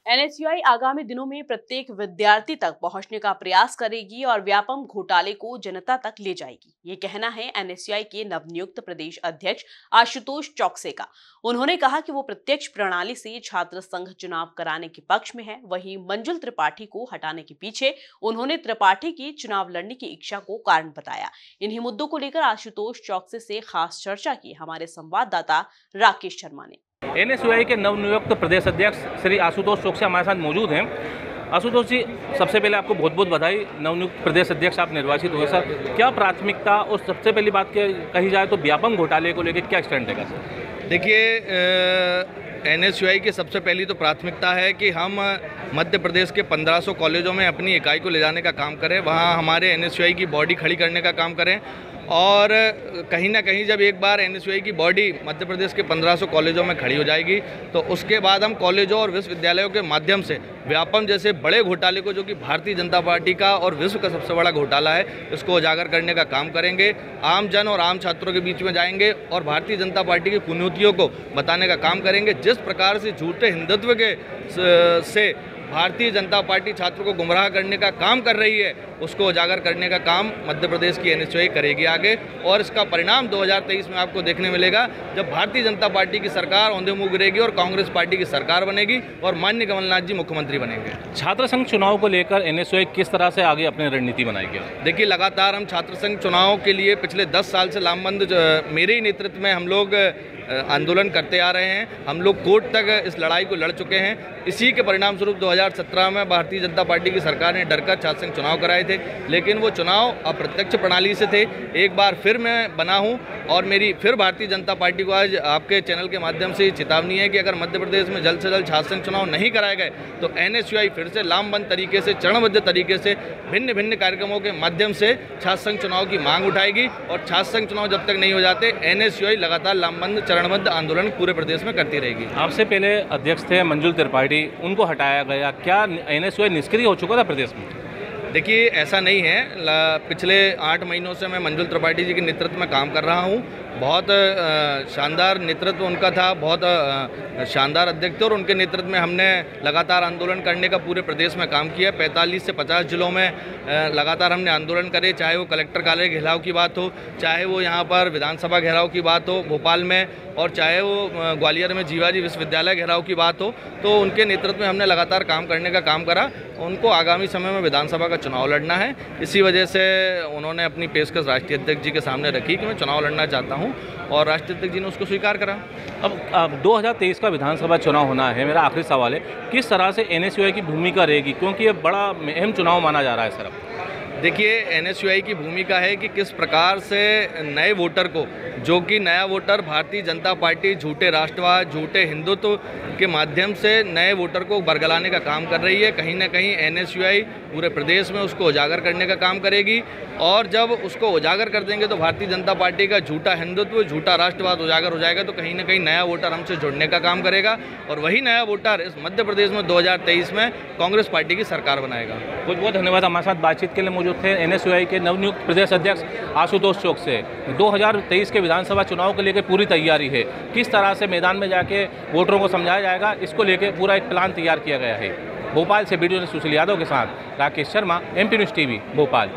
NSUI आगामी दिनों में प्रत्येक विद्यार्थी तक पहुंचने का प्रयास करेगी और व्यापम घोटाले को जनता तक ले जाएगी। ये कहना है एनएसयूआई के नवनियुक्त प्रदेश अध्यक्ष आशुतोष चौकसे का। उन्होंने कहा कि वो प्रत्यक्ष प्रणाली से छात्र संघ चुनाव कराने के पक्ष में है। वहीं मंजुल त्रिपाठी को हटाने के पीछे उन्होंने त्रिपाठी की चुनाव लड़ने की इच्छा को कारण बताया। इन्हीं मुद्दों को लेकर आशुतोष चौकसे से खास चर्चा की हमारे संवाददाता राकेश शर्मा ने। एनएसयूआई के नवनियुक्त प्रदेश अध्यक्ष श्री आशुतोष चौकसे हमारे साथ मौजूद हैं। आशुतोष जी, सबसे पहले आपको बहुत बहुत बधाई, नवनियुक्त प्रदेश अध्यक्ष आप निर्वाचित हुए। सर, क्या प्राथमिकता और सबसे पहली बात कही जाए तो व्यापम घोटाले को लेकर क्या स्टैंड है? देखिए, एनएसयूआई की सबसे पहली तो प्राथमिकता है कि हम मध्य प्रदेश के 1500 कॉलेजों में अपनी इकाई को ले जाने का काम करें, वहाँ हमारे एनएसयूआई की बॉडी खड़ी करने का काम करें। और कहीं ना कहीं जब एक बार एनएसयूआई की बॉडी मध्य प्रदेश के 1500 कॉलेजों में खड़ी हो जाएगी तो उसके बाद हम कॉलेजों और विश्वविद्यालयों के माध्यम से व्यापम जैसे बड़े घोटाले को, जो कि भारतीय जनता पार्टी का और विश्व का सबसे बड़ा घोटाला है, इसको उजागर करने का काम करेंगे। आम जन और आम छात्रों के बीच में जाएंगे और भारतीय जनता पार्टी की कुनीतियों को बताने का काम करेंगे। जिस प्रकार से झूठे हिंदुत्व के से भारतीय जनता पार्टी छात्रों को गुमराह करने का काम कर रही है, उसको उजागर करने का काम मध्य प्रदेश की एनएसयूआई करेगी आगे। और इसका परिणाम 2023 में आपको देखने मिलेगा, जब भारतीय जनता पार्टी की सरकार औंधे मुँह गिरेगी और कांग्रेस पार्टी की सरकार बनेगी और माननीय कमलनाथ जी मुख्यमंत्री बनेंगे। छात्र संघ चुनाव को लेकर एनएसयूआई किस तरह से आगे अपनी रणनीति बनाएगी? देखिए, लगातार हम छात्र संघ चुनाव के लिए पिछले 10 साल से लामबंद मेरे ही नेतृत्व में हम लोग आंदोलन करते आ रहे हैं। हम लोग कोर्ट तक इस लड़ाई को लड़ चुके हैं। इसी के परिणाम स्वरूप 2017 में भारतीय जनता पार्टी की सरकार ने डरकर छात्र संघ चुनाव कराए थे, लेकिन वो चुनाव अप्रत्यक्ष प्रणाली से थे। एक बार फिर मैं बना हूं और मेरी फिर भारतीय जनता पार्टी को आज आपके चैनल के माध्यम से चेतावनी है कि अगर मध्य प्रदेश में जल्द से जल्द छात्र संघ चुनाव नहीं कराए गए तो एनएसयूआई फिर से लामबंद तरीके से, चरणबद्ध तरीके से, भिन्न भिन्न कार्यक्रमों के माध्यम से छात्र संघ चुनाव की मांग उठाएगी। और छात्र संघ चुनाव जब तक नहीं हो जाते, एनएसयूआई लगातार लामबंद चरणबद्ध आंदोलन पूरे प्रदेश में करती रहेगी। आपसे पहले अध्यक्ष थे मंजुल त्रिपाठी, उनको हटाया गया, क्या एनएसयूआई निष्क्रिय हो चुका था प्रदेश में? देखिए, ऐसा नहीं है। पिछले 8 महीनों से मैं मंजुल त्रिपाठी जी के नेतृत्व में काम कर रहा हूँ। बहुत शानदार नेतृत्व उनका था, बहुत शानदार अध्यक्ष थे और उनके नेतृत्व में हमने लगातार आंदोलन करने का पूरे प्रदेश में काम किया। 45 से 50 जिलों में लगातार हमने आंदोलन करे, चाहे वो कलेक्टर कार्यालय घेराव की बात हो, चाहे वो यहाँ पर विधानसभा घेराव की बात हो भोपाल में, और चाहे वो ग्वालियर में जीवाजी विश्वविद्यालय घेराव की बात हो। तो उनके नेतृत्व में हमने लगातार काम करने का काम करा। उनको आगामी समय में विधानसभा का चुनाव लड़ना है, इसी वजह से उन्होंने अपनी पेशकश राष्ट्रीय अध्यक्ष जी के सामने रखी कि मैं चुनाव लड़ना चाहता हूं, और राष्ट्रीय अध्यक्ष जी ने उसको स्वीकार करा। अब 2023 का विधानसभा चुनाव होना है। मेरा आखिरी सवाल है, किस तरह से एनएसयूआई की भूमिका रहेगी, क्योंकि ये बड़ा अहम चुनाव माना जा रहा है? सर, देखिए, एनएसयूआई की भूमिका है कि किस प्रकार से नए वोटर को, जो कि नया वोटर भारतीय जनता पार्टी झूठे राष्ट्रवाद, झूठे हिंदुत्व के माध्यम से नए वोटर को बरगलाने का काम कर रही है। कहीं ना कहीं एनएसयूआई पूरे प्रदेश में उसको उजागर करने का काम करेगी, और जब उसको उजागर कर देंगे तो भारतीय जनता पार्टी का झूठा हिंदुत्व, झूठा राष्ट्रवाद उजागर हो जाएगा। तो कहीं ना कहीं नया वोटर हमसे जुड़ने का काम करेगा, और वही नया वोटर इस मध्य प्रदेश में 2023 में कांग्रेस पार्टी की सरकार बनाएगा। बहुत बहुत धन्यवाद। हमारे साथ बातचीत के लिए मौजूद थे एनएसयूआई के नवनियुक्त प्रदेश अध्यक्ष आशुतोष चौकसे। 2023 के विधानसभा चुनाव को लेकर पूरी तैयारी है, किस तरह से मैदान में जाके वोटरों को समझाया जाएगा, इसको लेकर पूरा एक प्लान तैयार किया गया है। भोपाल से वीडियो सुशील यादव के साथ Rakesh Sharma, MP news TV, Bhopal.